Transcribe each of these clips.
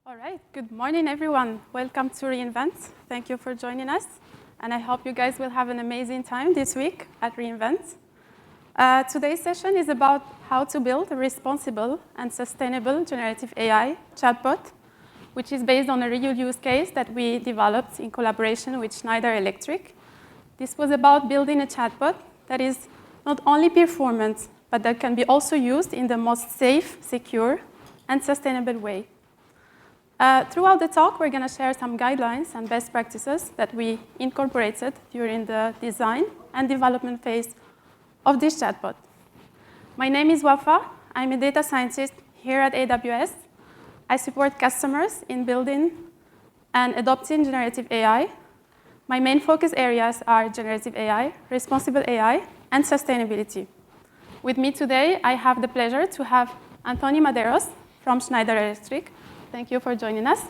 All right, good morning, everyone. Welcome to reInvent. Thank you for joining us. And I hope you guys will have an amazing time this week at reInvent. Today's session is about how to build a responsible and sustainable generative AI chatbot, which is based on a real use case that we developed in collaboration with Schneider Electric. This was about building a chatbot that is not only performant, but that can be also used in the most safe, secure, and sustainable way. Throughout the talk, we're going to share some guidelines and best practices that we incorporated during the design and development phase of this chatbot. My name is Wafa. I'm a data scientist here at AWS. I support customers in building and adopting generative AI. My main focus areas are generative AI, responsible AI, and sustainability. With me today, I have the pleasure to have Anthony Madeiros from Schneider Electric. Thank you for joining us.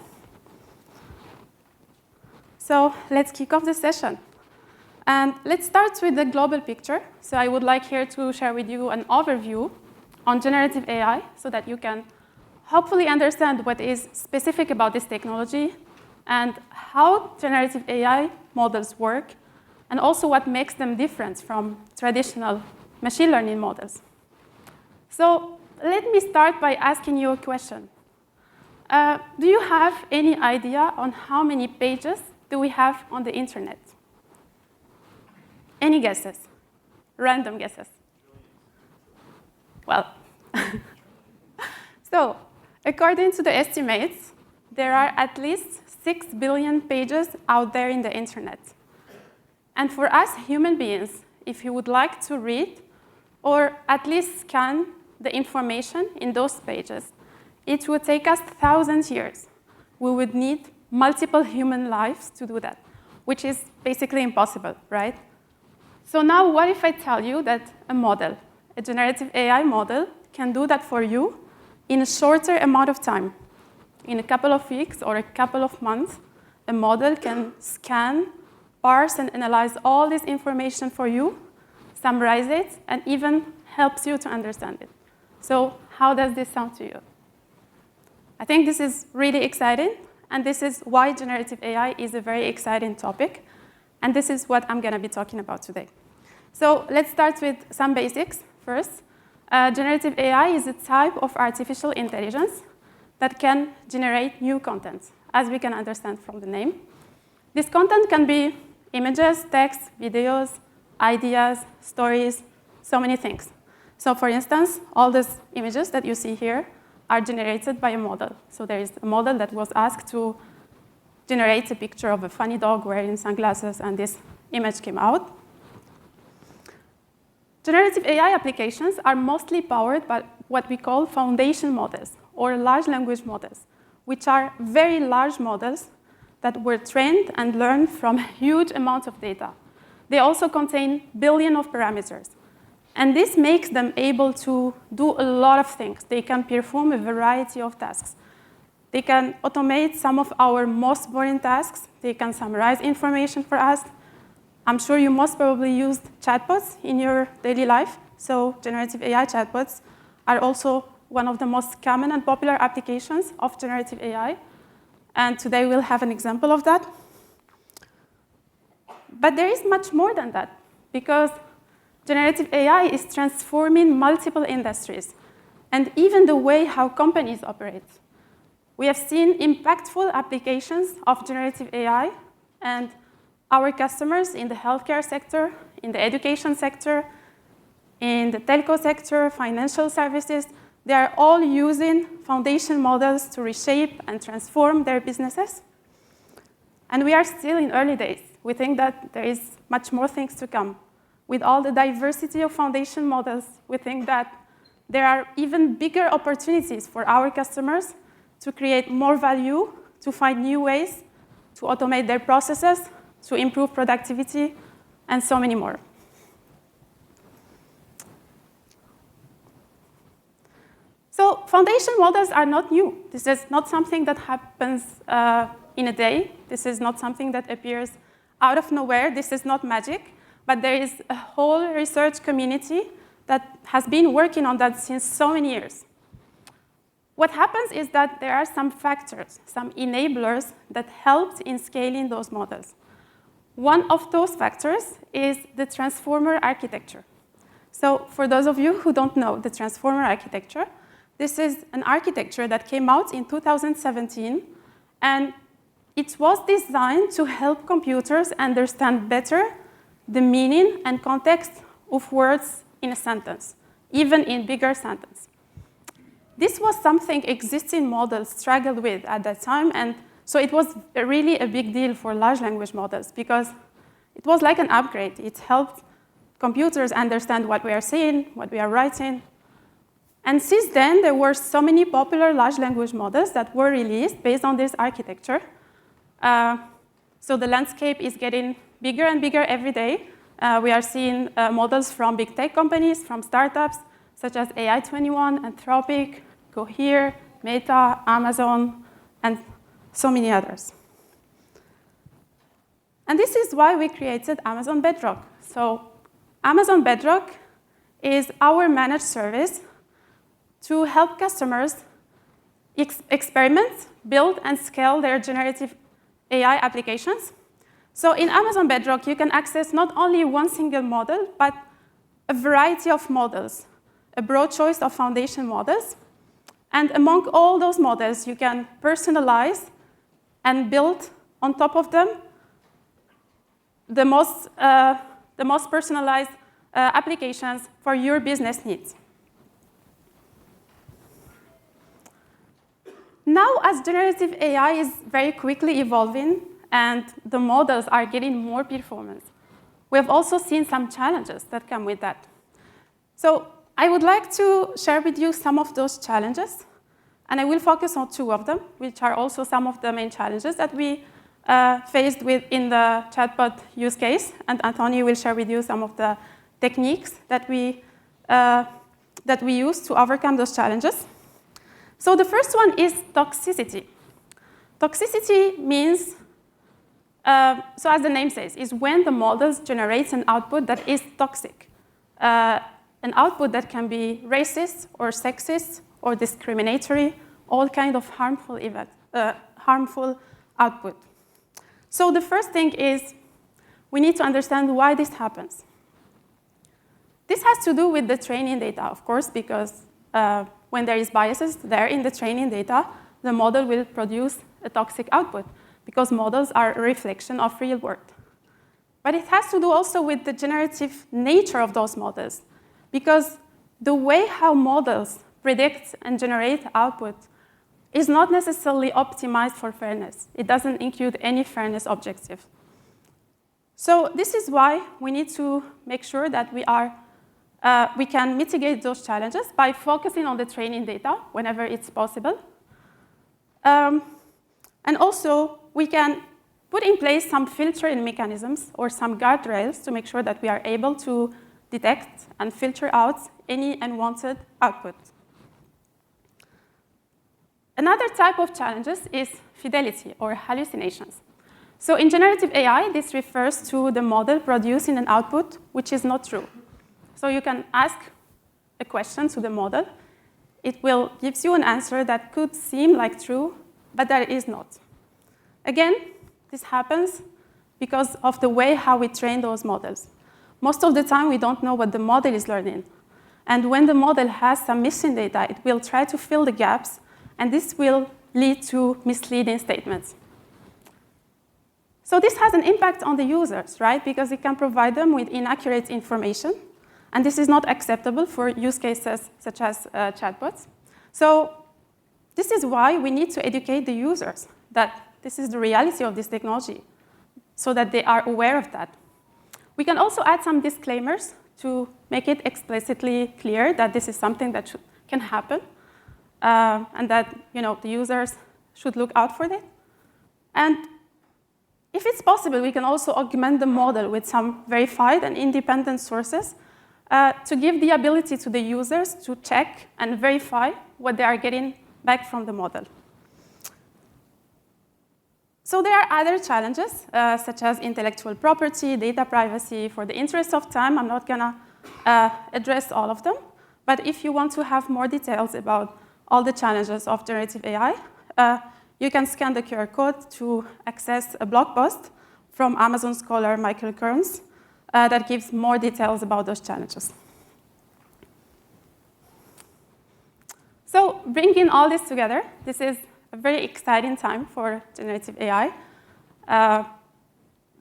So let's kick off the session. And let's start with the global picture. So I would like here to share with you an overview on generative AI so that you can hopefully understand what is specific about this technology and how generative AI models work, and also what makes them different from traditional machine learning models. So let me start by asking you a question. Do you have any idea on how many pages do we have on the internet? Any guesses? Random guesses? Well, so according to the estimates, there are at least 6 billion pages out there in the internet. And for us human beings, if you would like to read or at least scan the information in those pages, it would take us 1,000 years. We would need multiple human lives to do that, which is basically impossible, right? So now what if I tell you that a model, a generative AI model, can do that for you in a shorter amount of time? In a couple of weeks or a couple of months, a model can scan, parse, and analyze all this information for you, summarize it, and even helps you to understand it. So how does this sound to you? I think this is really exciting, and this is why generative AI is a very exciting topic, and this is what I'm going to be talking about today. So let's start with some basics first. Generative AI is a type of artificial intelligence that can generate new content, as we can understand from the name. This content can be images, text, videos, ideas, stories, so many things. So for instance, all these images that you see here are generated by a model. So there is a model that was asked to generate a picture of a funny dog wearing sunglasses, and this image came out. Generative AI applications are mostly powered by what we call foundation models, or large language models, which are very large models that were trained and learned from huge amounts of data. They also contain billions of parameters. And this makes them able to do a lot of things. They can perform a variety of tasks. They can automate some of our most boring tasks. They can summarize information for us. I'm sure you most probably used chatbots in your daily life. So generative AI chatbots are also one of the most common and popular applications of generative AI. And today we'll have an example of that. But there is much more than that, because generative AI is transforming multiple industries, and even the way how companies operate. We have seen impactful applications of generative AI, and our customers in the healthcare sector, in the education sector, in the telco sector, financial services, they are all using foundation models to reshape and transform their businesses. And we are still in early days. We think that there is much more things to come. With all the diversity of foundation models, we think that there are even bigger opportunities for our customers to create more value, to find new ways to automate their processes, to improve productivity, and so many more. So foundation models are not new. This is not something that happens in a day. This is not something that appears out of nowhere. This is not magic. But there is a whole research community that has been working on that since so many years. What happens is that there are some factors, some enablers that helped in scaling those models. One of those factors is the transformer architecture. So for those of you who don't know the transformer architecture, this is an architecture that came out in 2017, and it was designed to help computers understand better the meaning and context of words in a sentence, even in bigger sentences. This was something existing models struggled with at that time, and so it was really a big deal for large language models because it was like an upgrade. It helped computers understand what we are saying, what we are writing. And since then, there were so many popular large language models that were released based on this architecture. So the landscape is getting bigger and bigger every day. We are seeing models from big tech companies, from startups, such as AI21, Anthropic, Cohere, Meta, Amazon, and so many others. And this is why we created Amazon Bedrock. So Amazon Bedrock is our managed service to help customers experiment, build, and scale their generative AI applications. So in Amazon Bedrock, you can access not only one single model, but a variety of models, a broad choice of foundation models. And among all those models, you can personalize and build on top of them the most personalized applications for your business needs. Now, as generative AI is very quickly evolving and the models are getting more performance, we have also seen some challenges that come with that. So I would like to share with you some of those challenges, and I will focus on two of them, which are also some of the main challenges that we faced with in the chatbot use case, and Anthony will share with you some of the techniques that we use to overcome those challenges. So the first one is toxicity. Toxicity means, so as the name says, is when the models generate an output that is toxic. An output that can be racist or sexist or discriminatory, all kind of harmful output. So the first thing is we need to understand why this happens. This has to do with the training data, of course, because when there is biases there in the training data, the model will produce a toxic output because models are a reflection of real world. But it has to do also with the generative nature of those models, because the way how models predict and generate output is not necessarily optimized for fairness. It doesn't include any fairness objective. So this is why we need to make sure that we can mitigate those challenges by focusing on the training data whenever it's possible. And also, we can put in place some filtering mechanisms or some guardrails to make sure that we are able to detect and filter out any unwanted output. Another type of challenges is fidelity or hallucinations. So in generative AI, this refers to the model producing an output which is not true. So you can ask a question to the model. It will give you an answer that could seem like true, but that is not. Again, this happens because of the way how we train those models. Most of the time, we don't know what the model is learning. And when the model has some missing data, it will try to fill the gaps, and this will lead to misleading statements. So this has an impact on the users, right? Because it can provide them with inaccurate information, and this is not acceptable for use cases such as chatbots. So this is why we need to educate the users that this is the reality of this technology, so that they are aware of that. We can also add some disclaimers to make it explicitly clear that this is something that can happen, and that the users should look out for it. And if it's possible, we can also augment the model with some verified and independent sources to give the ability to the users to check and verify what they are getting back from the model. So there are other challenges, such as intellectual property, data privacy. For the interest of time, I'm not going to address all of them. But if you want to have more details about all the challenges of generative AI, you can scan the QR code to access a blog post from Amazon scholar Michael Kearns that gives more details about those challenges. So bringing all this together, this is a very exciting time for generative AI.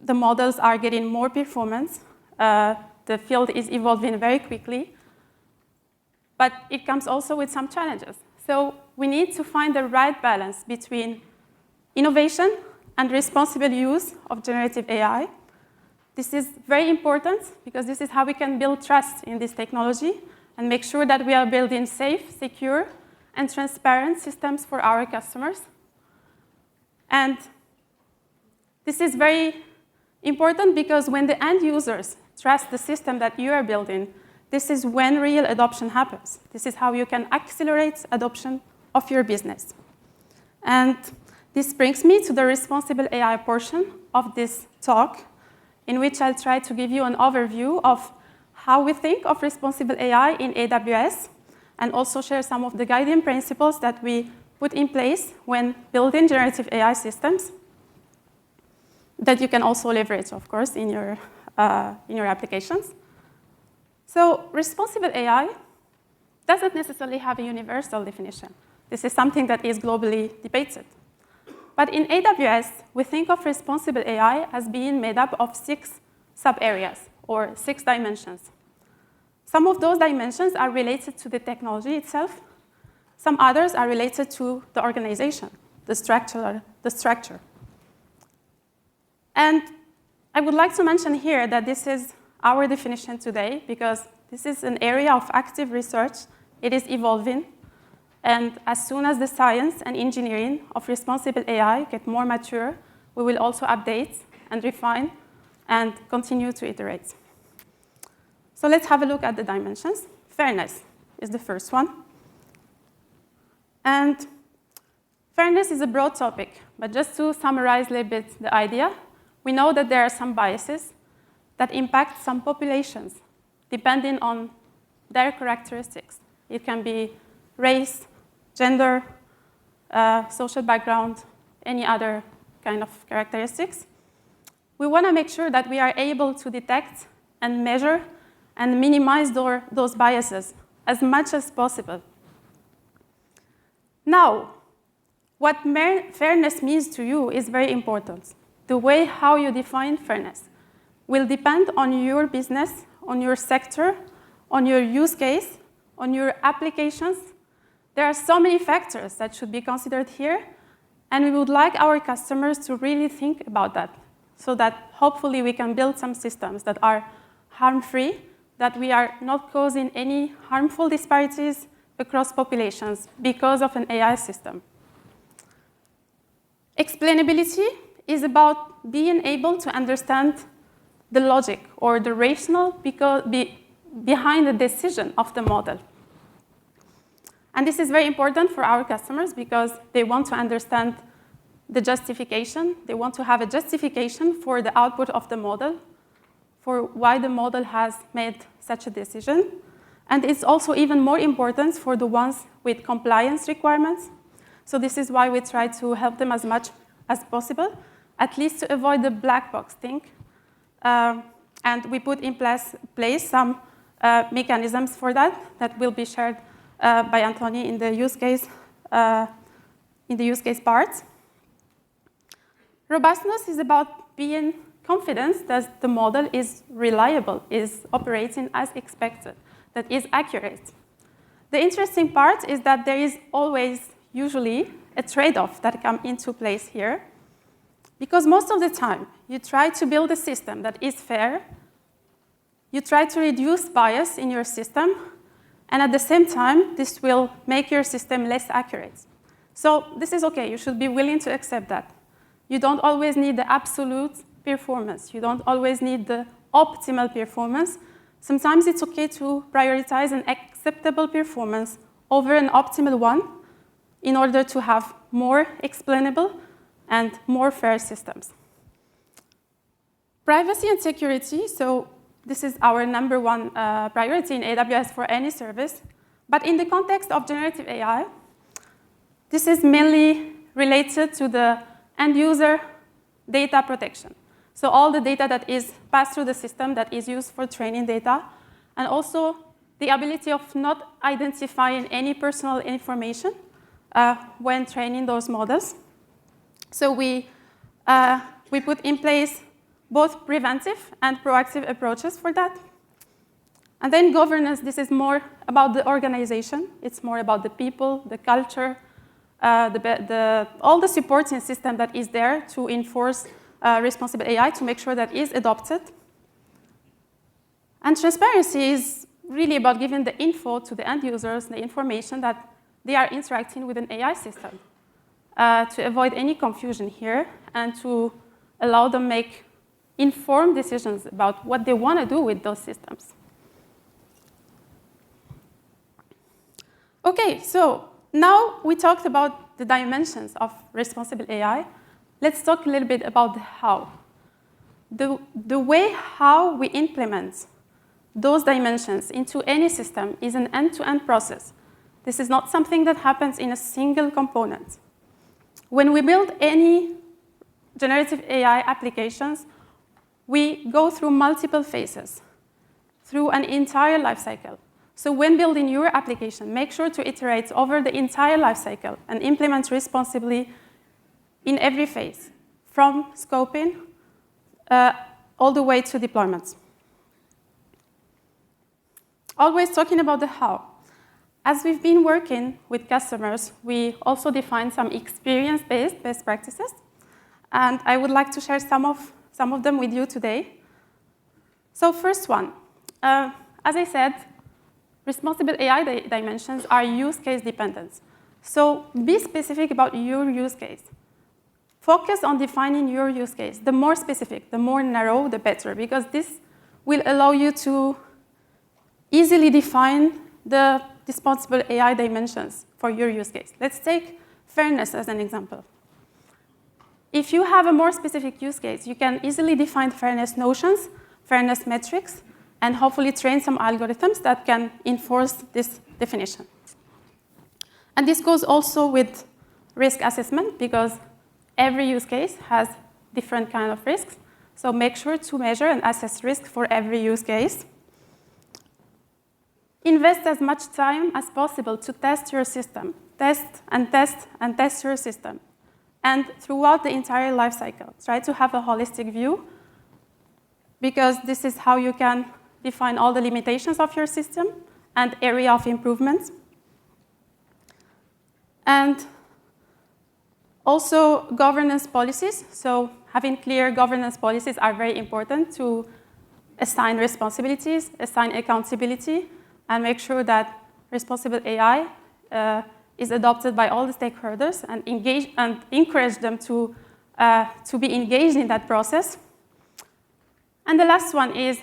The models are getting more performance. The field is evolving very quickly. But it comes also with some challenges. So we need to find the right balance between innovation and responsible use of generative AI. This is very important because this is how we can build trust in this technology and make sure that we are building safe, secure, and transparent systems for our customers. And this is very important because when the end users trust the system that you are building, this is when real adoption happens. This is how you can accelerate adoption of your business. And this brings me to the responsible AI portion of this talk, in which I'll try to give you an overview of how we think of responsible AI in AWS, and also share some of the guiding principles that we put in place when building generative AI systems that you can also leverage, of course, in your applications. So responsible AI doesn't necessarily have a universal definition. This is something that is globally debated. But in AWS, we think of responsible AI as being made up of 6 sub-areas, or 6 dimensions. Some of those dimensions are related to the technology itself. Some others are related to the organization, the structure. And I would like to mention here that this is our definition today, because this is an area of active research. It is evolving. And as soon as the science and engineering of responsible AI get more mature, we will also update and refine and continue to iterate. So let's have a look at the dimensions. Fairness is the first one. And fairness is a broad topic, but just to summarize a little bit the idea, we know that there are some biases that impact some populations, depending on their characteristics. It can be race, gender, social background, any other kind of characteristics. We want to make sure that we are able to detect and measure and minimize those biases as much as possible. Now, what fairness means to you is very important. The way how you define fairness will depend on your business, on your sector, on your use case, on your applications. There are so many factors that should be considered here, and we would like our customers to really think about that, so that hopefully we can build some systems that are harm-free, that we are not causing any harmful disparities across populations because of an AI system. Explainability is about being able to understand the logic or the rationale behind the decision of the model. And this is very important for our customers because they want to understand the justification. They want to have a justification for the output of the model, for why the model has made such a decision. And it's also even more important for the ones with compliance requirements. So this is why we try to help them as much as possible, at least to avoid the black box thing. And we put in place some mechanisms for that will be shared by Anthony in the use case part. Robustness is about being confident that the model is reliable, is operating as expected, that is accurate. The interesting part is that there is always, usually, a trade-off that comes into place here. Because most of the time, you try to build a system that is fair, you try to reduce bias in your system, and at the same time, this will make your system less accurate. So this is okay, you should be willing to accept that. You don't always need the absolute performance. You don't always need the optimal performance. Sometimes it's okay to prioritize an acceptable performance over an optimal one in order to have more explainable and more fair systems. Privacy and security, so this is our number one priority in AWS for any service. But in the context of generative AI, This is mainly related to the end-user data protection. So all the data that is passed through the system that is used for training data, and also the ability of not identifying any personal information when training those models. So we put in place both preventive and proactive approaches for that. And then governance, this is more about the organization. It's more about the people, the culture, all the supporting system that is there to enforce responsible AI to make sure that is adopted. And transparency is really about giving the info to the end users, the information that they are interacting with an AI system to avoid any confusion here and to allow them make informed decisions about what they want to do with those systems. Okay, so now we talked about the dimensions of responsible AI. Let's talk a little bit about the how. The way how we implement those dimensions into any system is an end-to-end process. This is not something that happens in a single component. When we build any generative AI applications, we go through multiple phases, through an entire lifecycle. So when building your application, make sure to iterate over the entire lifecycle and implement responsibly in every phase, from scoping all the way to deployments. Always talking about the how. As we've been working with customers, we also define some experience-based best practices. And I would like to share some of them with you today. So first one, as I said, responsible AI dimensions are use case dependent. So be specific about your use case. Focus on defining your use case. The more specific, the more narrow, the better, because this will allow you to easily define the responsible AI dimensions for your use case. Let's take fairness as an example. If you have a more specific use case, you can easily define fairness notions, fairness metrics, and hopefully train some algorithms that can enforce this definition. And this goes also with risk assessment, because every use case has different kind of risks. So make sure to measure and assess risk for every use case. Invest as much time as possible to test your system. Test and test and test your system. And throughout the entire life cycle, try to have a holistic view, because this is how you can define all the limitations of your system and area of improvement. And also governance policies. So having clear governance policies are very important to assign responsibilities, assign accountability, and make sure that responsible AI is adopted by all the stakeholders and engage and encourage them to be engaged in that process. And the last one is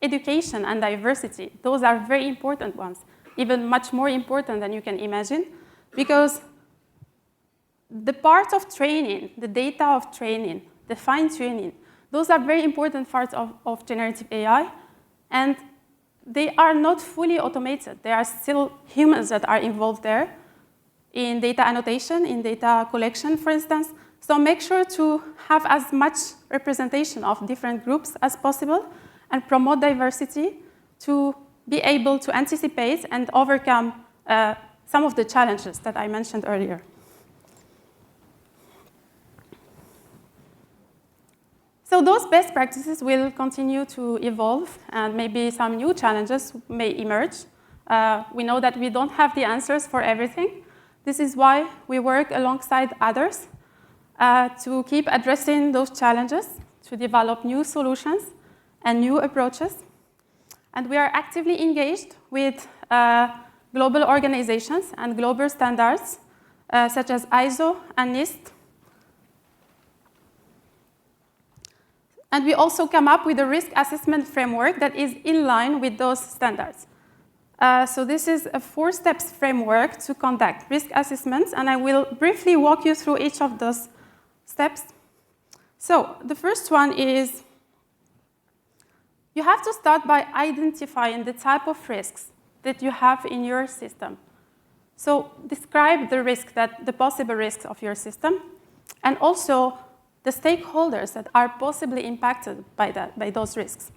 education and diversity. Those are very important ones, even much more important than you can imagine, because the part of training, the data of training, the fine-tuning, those are very important parts of generative AI, and they are not fully automated. There are still humans that are involved there in data annotation, in data collection, for instance. So make sure to have as much representation of different groups as possible and promote diversity to be able to anticipate and overcome some of the challenges that I mentioned earlier. So those best practices will continue to evolve, and maybe some new challenges may emerge. We know that we don't have the answers for everything. This is why we work alongside others to keep addressing those challenges, to develop new solutions and new approaches. And we are actively engaged with global organizations and global standards, such as ISO and NIST. And we also come up with a risk assessment framework that is in line with those standards. So this is a 4-step framework to conduct risk assessments, and I will briefly walk you through each of those steps. So the first one is you have to start by identifying the type of risks that you have in your system. So describe the possible risks of your system, and also the stakeholders that are possibly impacted by those risks.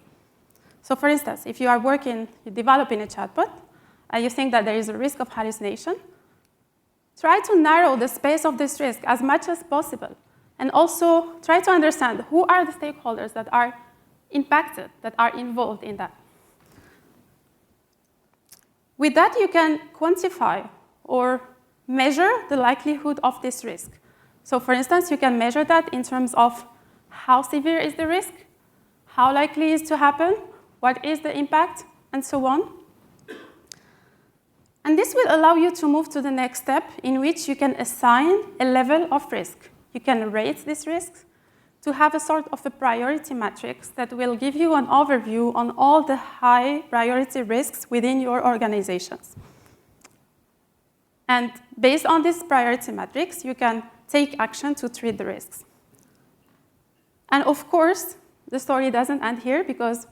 So for instance, if you are developing a chatbot, and you think that there is a risk of hallucination, try to narrow the space of this risk as much as possible. And also try to understand who are the stakeholders that are impacted, that are involved in that. With that, you can quantify or measure the likelihood of this risk. So for instance, you can measure that in terms of how severe is the risk, how likely is to happen, what is the impact, and so on. And this will allow you to move to the next step, in which you can assign a level of risk. You can rate these risks to have a sort of a priority matrix that will give you an overview on all the high priority risks within your organizations. And based on this priority matrix, you can take action to treat the risks. And of course, the story doesn't end here, because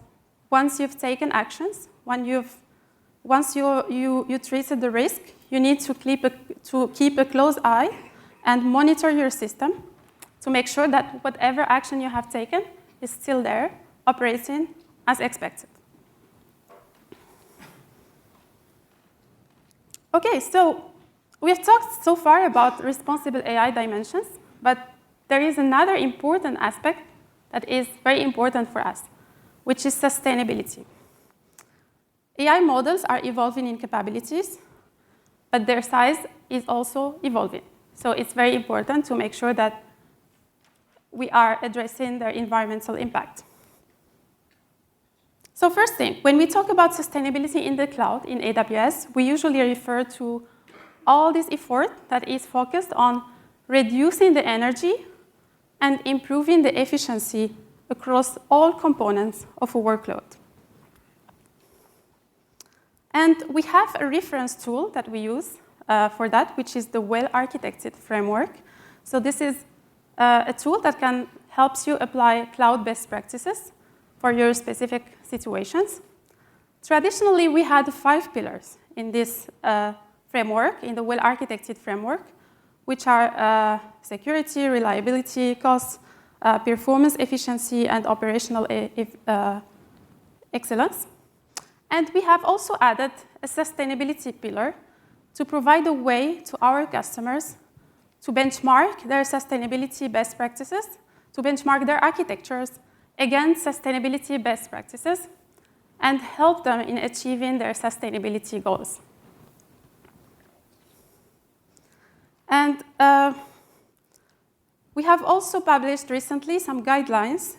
once you've taken actions, once you treated the risk, you need to keep a close eye and monitor your system to make sure that whatever action you have taken is still there, operating as expected. OK, so we have talked so far about responsible AI dimensions, but there is another important aspect that is very important for us, which is sustainability. AI models are evolving in capabilities, but their size is also evolving. So it's very important to make sure that we are addressing their environmental impact. So first thing, when we talk about sustainability in the cloud, in AWS, we usually refer to all this effort that is focused on reducing the energy and improving the efficiency across all components of a workload. And we have a reference tool that we use for that, which is the well-architected framework. So this is a tool that can help you apply cloud best practices for your specific situations. Traditionally, we had 5 pillars in this framework, in the well-architected framework, which are security, reliability, cost, performance efficiency, and operational excellence. And we have also added a sustainability pillar to provide a way to our customers to benchmark their sustainability best practices, to benchmark their architectures against sustainability best practices, and help them in achieving their sustainability goals. And we have also published recently some guidelines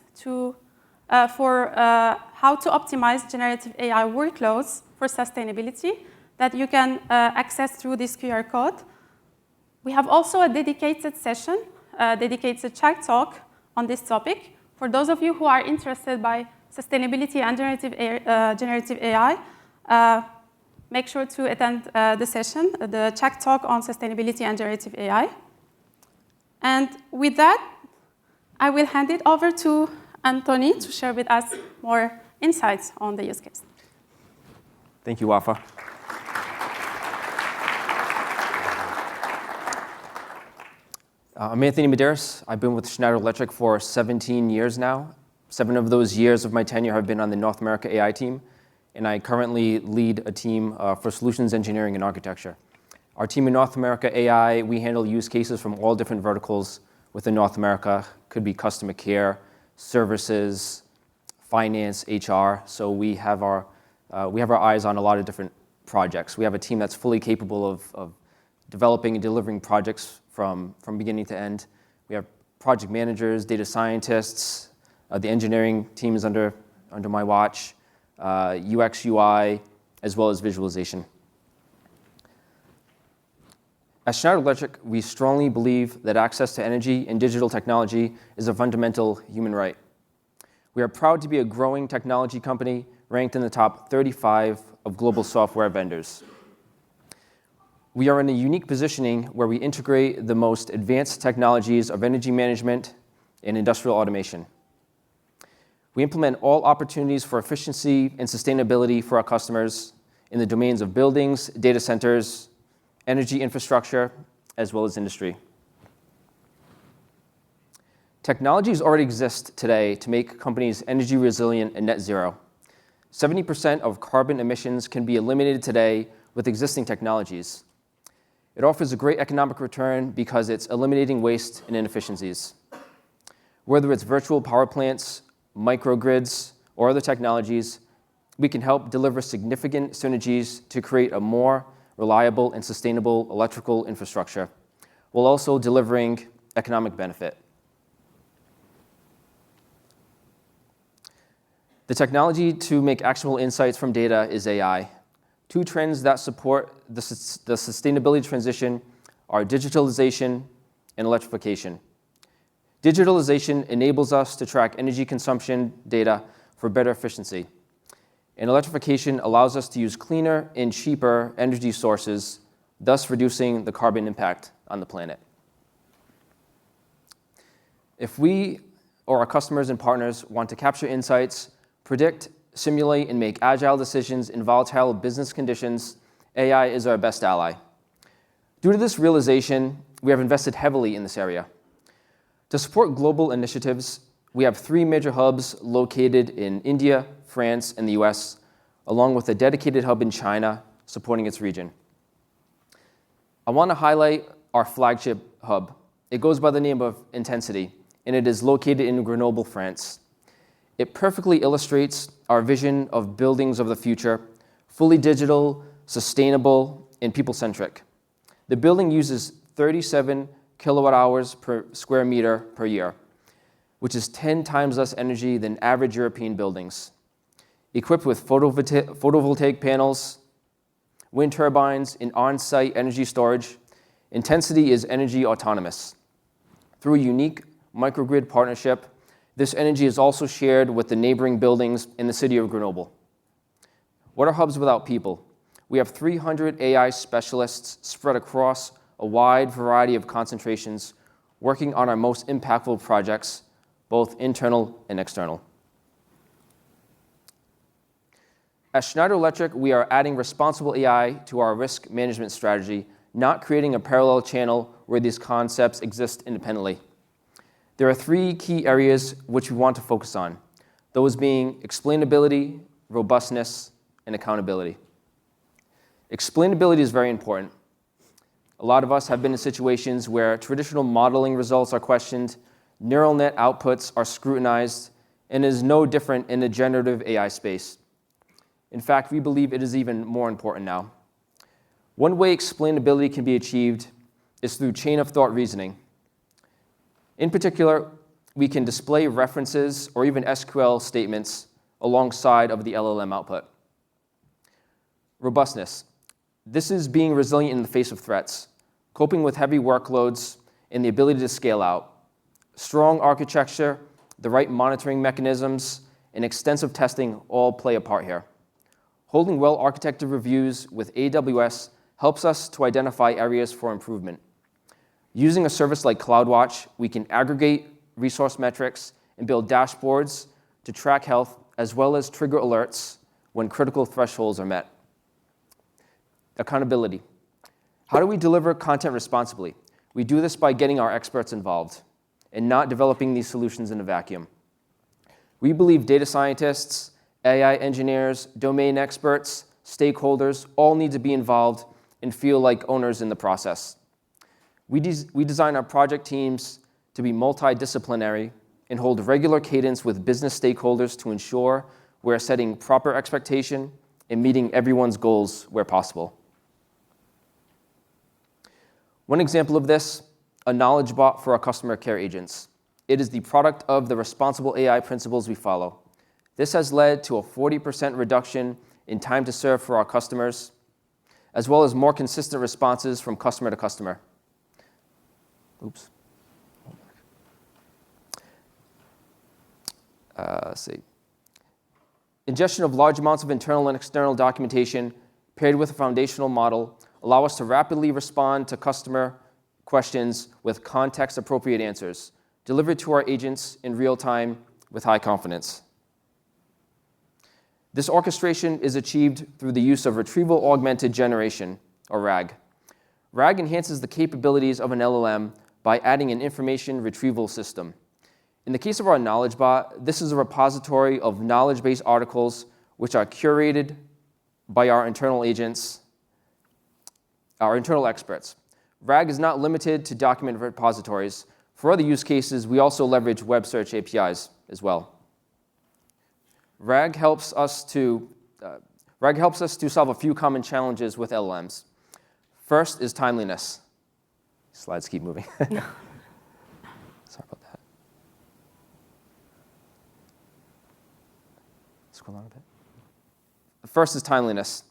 for how to optimize generative AI workloads for sustainability that you can access through this QR code. We have also a dedicated session, a dedicated chat talk on this topic. For those of you who are interested by sustainability and generative AI, make sure to attend the session, the chat talk on sustainability and generative AI. And with that, I will hand it over to Anthony to share with us more insights on the use case. Thank you, Wafa. I'm Anthony Medeiros. I've been with Schneider Electric for 17 years now. 7 of those years of my tenure have been on the North America AI team, and I currently lead a team for solutions engineering and architecture. Our team in North America AI, we handle use cases from all different verticals within North America. Could be customer care, services, finance, HR. So we have our eyes on a lot of different projects. We have a team that's fully capable of developing and delivering projects from beginning to end. We have project managers, data scientists. The engineering team is under my watch. UX, UI, as well as visualization. At Schneider Electric, we strongly believe that access to energy and digital technology is a fundamental human right. We are proud to be a growing technology company ranked in the top 35 of global software vendors. We are in a unique positioning where we integrate the most advanced technologies of energy management and industrial automation. We implement all opportunities for efficiency and sustainability for our customers in the domains of buildings, data centers, energy infrastructure, as well as industry. Technologies already exist today to make companies energy resilient and net zero. 70% of carbon emissions can be eliminated today with existing technologies. It offers a great economic return because it's eliminating waste and inefficiencies. Whether it's virtual power plants, microgrids, or other technologies, we can help deliver significant synergies to create a more reliable and sustainable electrical infrastructure, while also delivering economic benefit. The technology to make actionable insights from data is AI. Two trends that support the sustainability transition are digitalization and electrification. Digitalization enables us to track energy consumption data for better efficiency, and electrification allows us to use cleaner and cheaper energy sources, thus reducing the carbon impact on the planet. If we or our customers and partners want to capture insights, predict, simulate, and make agile decisions in volatile business conditions, AI is our best ally. Due to this realization, we have invested heavily in this area. To support global initiatives, we have 3 major hubs located in India, France, and the US, along with a dedicated hub in China supporting its region. I want to highlight our flagship hub. It goes by the name of Intensity, and it is located in Grenoble, France. It perfectly illustrates our vision of buildings of the future, fully digital, sustainable, and people-centric. The building uses 37 kilowatt hours per square meter per year, which is 10 times less energy than average European buildings. Equipped with photovoltaic panels, wind turbines, and on-site energy storage, Intensity is energy autonomous. Through a unique microgrid partnership, this energy is also shared with the neighboring buildings in the city of Grenoble. What are hubs without people? We have 300 AI specialists spread across a wide variety of concentrations, working on our most impactful projects, both internal and external. At Schneider Electric, we are adding responsible AI to our risk management strategy, not creating a parallel channel where these concepts exist independently. There are 3 key areas which we want to focus on, those being explainability, robustness, and accountability. Explainability is very important. A lot of us have been in situations where traditional modeling results are questioned, neural net outputs are scrutinized, and it is no different in the generative AI space. In fact, we believe it is even more important now. One way explainability can be achieved is through chain of thought reasoning. In particular, we can display references or even SQL statements alongside of the LLM output. Robustness. This is being resilient in the face of threats, coping with heavy workloads, and the ability to scale out. Strong architecture, the right monitoring mechanisms, and extensive testing all play a part here. Holding well-architected reviews with AWS helps us to identify areas for improvement. Using a service like CloudWatch, we can aggregate resource metrics and build dashboards to track health, as well as trigger alerts when critical thresholds are met. Accountability. How do we deliver content responsibly? We do this by getting our experts involved and not developing these solutions in a vacuum. We believe data scientists, AI engineers, domain experts, stakeholders all need to be involved and feel like owners in the process. We design our project teams to be multidisciplinary and hold regular cadence with business stakeholders to ensure we're setting proper expectation and meeting everyone's goals where possible. One example of this, a knowledge bot for our customer care agents. It is the product of the responsible AI principles we follow. This has led to a 40% reduction in time to serve for our customers, as well as more consistent responses from customer to customer. Oops. Let's see. Ingestion of large amounts of internal and external documentation paired with a foundational model allow us to rapidly respond to customer questions with context-appropriate answers, delivered to our agents in real time with high confidence. This orchestration is achieved through the use of retrieval augmented generation, or RAG. RAG enhances the capabilities of an LLM by adding an information retrieval system. In the case of our knowledge bot, this is a repository of knowledge-based articles which are curated by our internal agents, our internal experts. RAG is not limited to document repositories. For other use cases, we also leverage web search APIs as well. RAG helps us to solve a few common challenges with LLMs. First is timeliness. Slides keep moving. Sorry about that. Scroll on a bit. The first is timeliness.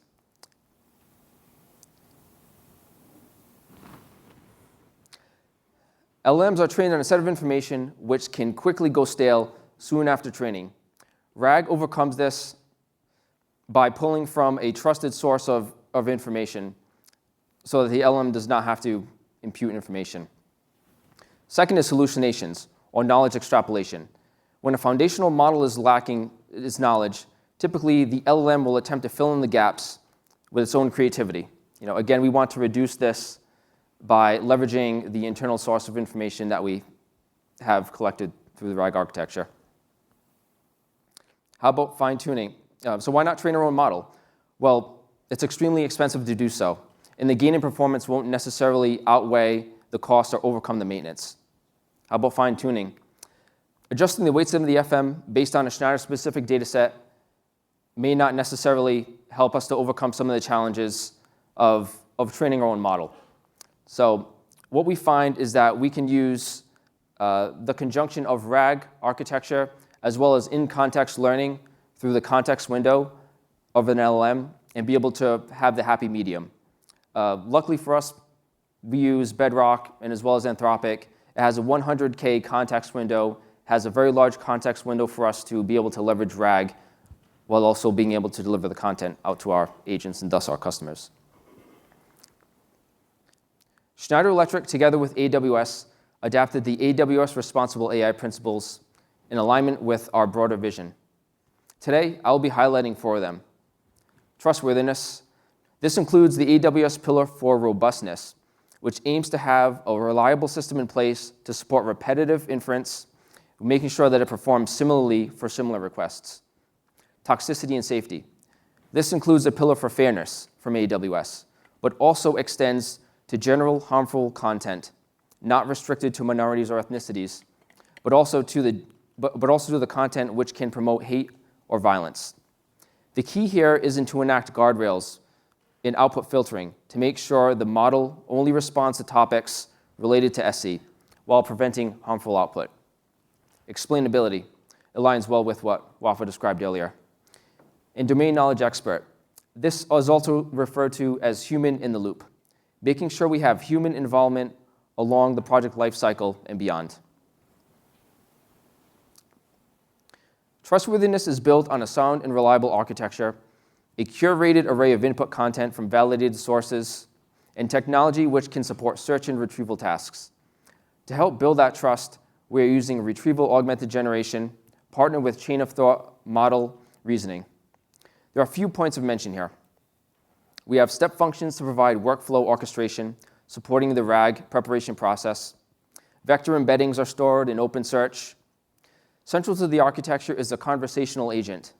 LLMs are trained on a set of information which can quickly go stale soon after training. RAG overcomes this by pulling from a trusted source of information so that the LLM does not have to impute information. Second is hallucinations, or knowledge extrapolation. When a foundational model is lacking its knowledge, typically the LLM will attempt to fill in the gaps with its own creativity. Again, we want to reduce this by leveraging the internal source of information that we have collected through the RAG architecture. How about fine-tuning? So why not train our own model? Well, it's extremely expensive to do so, and the gain in performance won't necessarily outweigh the cost or overcome the maintenance. How about fine-tuning? Adjusting the weights of the FM based on a Schneider-specific data set may not necessarily help us to overcome some of the challenges of training our own model. So what we find is that we can use the conjunction of RAG architecture as well as in-context learning through the context window of an LLM and be able to have the happy medium. Luckily for us, we use Bedrock and as well as Anthropic. It has a 100K context window, has a very large context window for us to be able to leverage RAG while also being able to deliver the content out to our agents and thus our customers. Schneider Electric, together with AWS, adapted the AWS Responsible AI principles in alignment with our broader vision. Today, I'll be highlighting four of them. Trustworthiness. This includes the AWS pillar for robustness, which aims to have a reliable system in place to support repetitive inference, making sure that it performs similarly for similar requests. Toxicity and safety. This includes a pillar for fairness from AWS, but also extends to general harmful content, not restricted to minorities or ethnicities, but also to the content which can promote hate or violence. The key here isn't to enact guardrails in output filtering to make sure the model only responds to topics related to SE while preventing harmful output. Explainability aligns well with what Wafa described earlier. And domain knowledge expert. This is also referred to as human in the loop, making sure we have human involvement along the project lifecycle and beyond. Trustworthiness is built on a sound and reliable architecture, a curated array of input content from validated sources, and technology which can support search and retrieval tasks. To help build that trust, we are using retrieval augmented generation, partnered with chain of thought model reasoning. There are a few points of mention here. We have step functions to provide workflow orchestration, supporting the RAG preparation process. Vector embeddings are stored in OpenSearch. Central to the architecture is a conversational agent,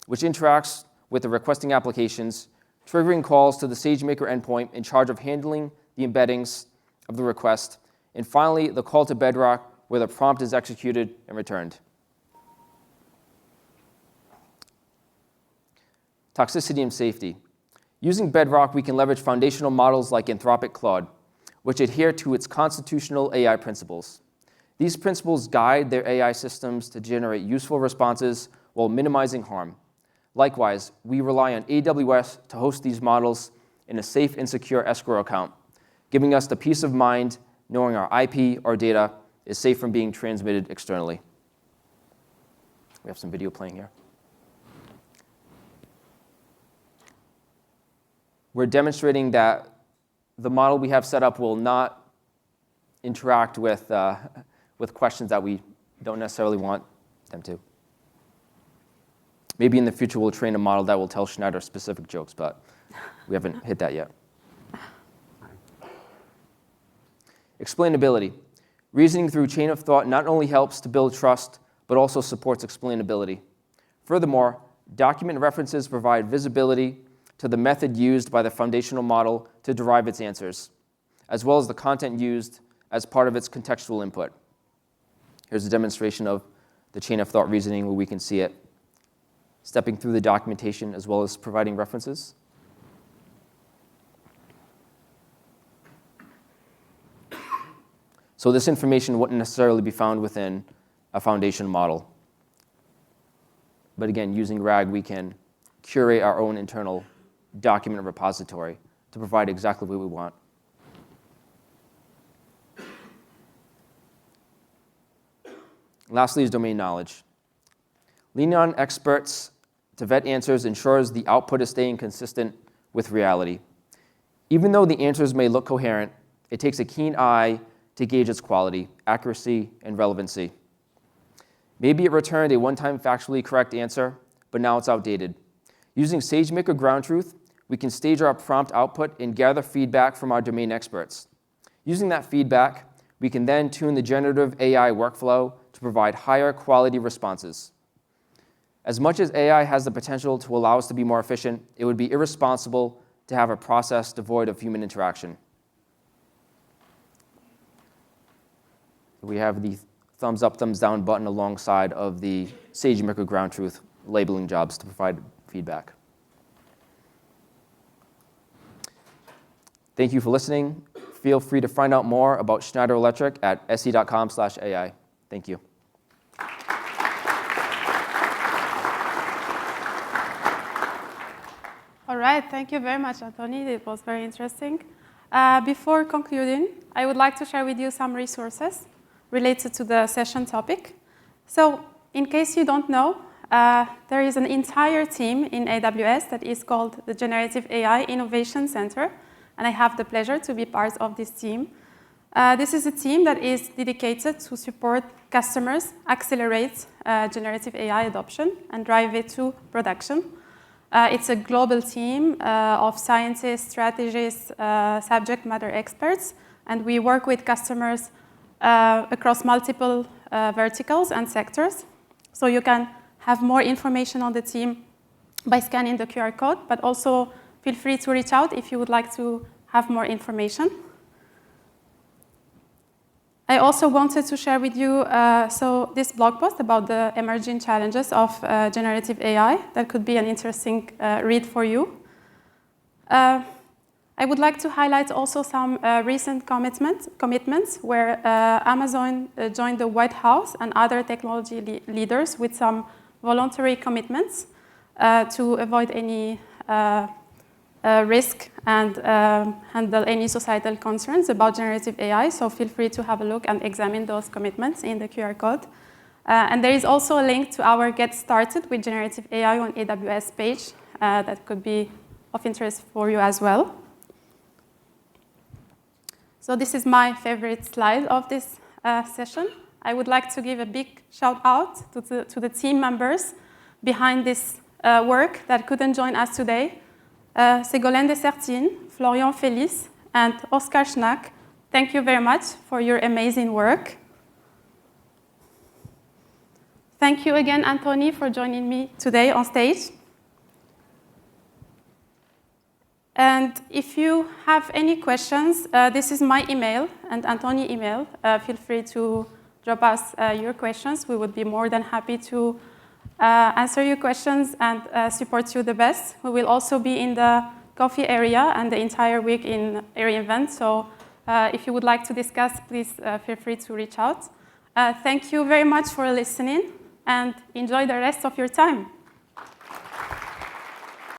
which interacts with the requesting applications, triggering calls to the SageMaker endpoint in charge of handling the embeddings of the request, and finally, the call to Bedrock, where the prompt is executed and returned. Toxicity and safety. Using Bedrock, we can leverage foundational models like Anthropic Claude, which adhere to its constitutional AI principles. These principles guide their AI systems to generate useful responses while minimizing harm. Likewise, we rely on AWS to host these models in a safe and secure escrow account, giving us the peace of mind knowing our IP or data is safe from being transmitted externally. We have some video playing here. We're demonstrating that the model we have set up will not interact with questions that we don't necessarily want them to. Maybe in the future we'll train a model that will tell Schneider specific jokes, but we haven't hit that yet. Explainability. Reasoning through chain of thought not only helps to build trust, but also supports explainability. Furthermore, document references provide visibility to the method used by the foundational model to derive its answers, as well as the content used as part of its contextual input. Here's a demonstration of the chain of thought reasoning where we can see it stepping through the documentation as well as providing references. So this information wouldn't necessarily be found within a foundation model. But again, using RAG, we can curate our own internal document repository to provide exactly what we want. Lastly is domain knowledge. Leaning on experts to vet answers ensures the output is staying consistent with reality. Even though the answers may look coherent, it takes a keen eye to gauge its quality, accuracy, and relevancy. Maybe it returned a one-time factually correct answer, but now it's outdated. Using SageMaker Ground Truth, we can stage our prompt output and gather feedback from our domain experts. Using that feedback, we can then tune the generative AI workflow to provide higher quality responses. As much as AI has the potential to allow us to be more efficient, it would be irresponsible to have a process devoid of human interaction. We have the thumbs up, thumbs down button alongside of the SageMaker Ground Truth labeling jobs to provide feedback. Thank you for listening. Feel free to find out more about Schneider Electric at se.com/AI. Thank you. All right, thank you very much, Anthony. It was very interesting. Before concluding, I would like to share with you some resources related to the session topic. So, in case you don't know, there is an entire team in AWS that is called the Generative AI Innovation Center, and I have the pleasure to be part of this team. This is a team that is dedicated to support customers, accelerate generative AI adoption, and drive it to production. It's a global team of scientists, strategists, subject matter experts, and we work with customers across multiple verticals and sectors. So you can have more information on the team by scanning the QR code, but also feel free to reach out if you would like to have more information. I also wanted to share with you this blog post about the emerging challenges of generative AI. That could be an interesting read for you. I would like to highlight also some recent commitments where Amazon joined the White House and other technology leaders with some voluntary commitments to avoid any risk and handle any societal concerns about generative AI. So feel free to have a look and examine those commitments in the QR code. And there is also a link to our Get Started with Generative AI on AWS page that could be of interest for you as well. So this is my favorite slide of this session. I would like to give a big shout out to the team members behind this work that couldn't join us today. Ségolène Dessertine, Florian Félix, and Oscar Schnack, thank you very much for your amazing work. Thank you again, Anthony, for joining me today on stage. And if you have any questions, this is my email and Anthony's email. Feel free to drop us your questions. We would be more than happy to answer your questions and support you the best. We will also be in the coffee area and the entire week in area event. So if you would like to discuss, please feel free to reach out. Thank you very much for listening and enjoy the rest of your time.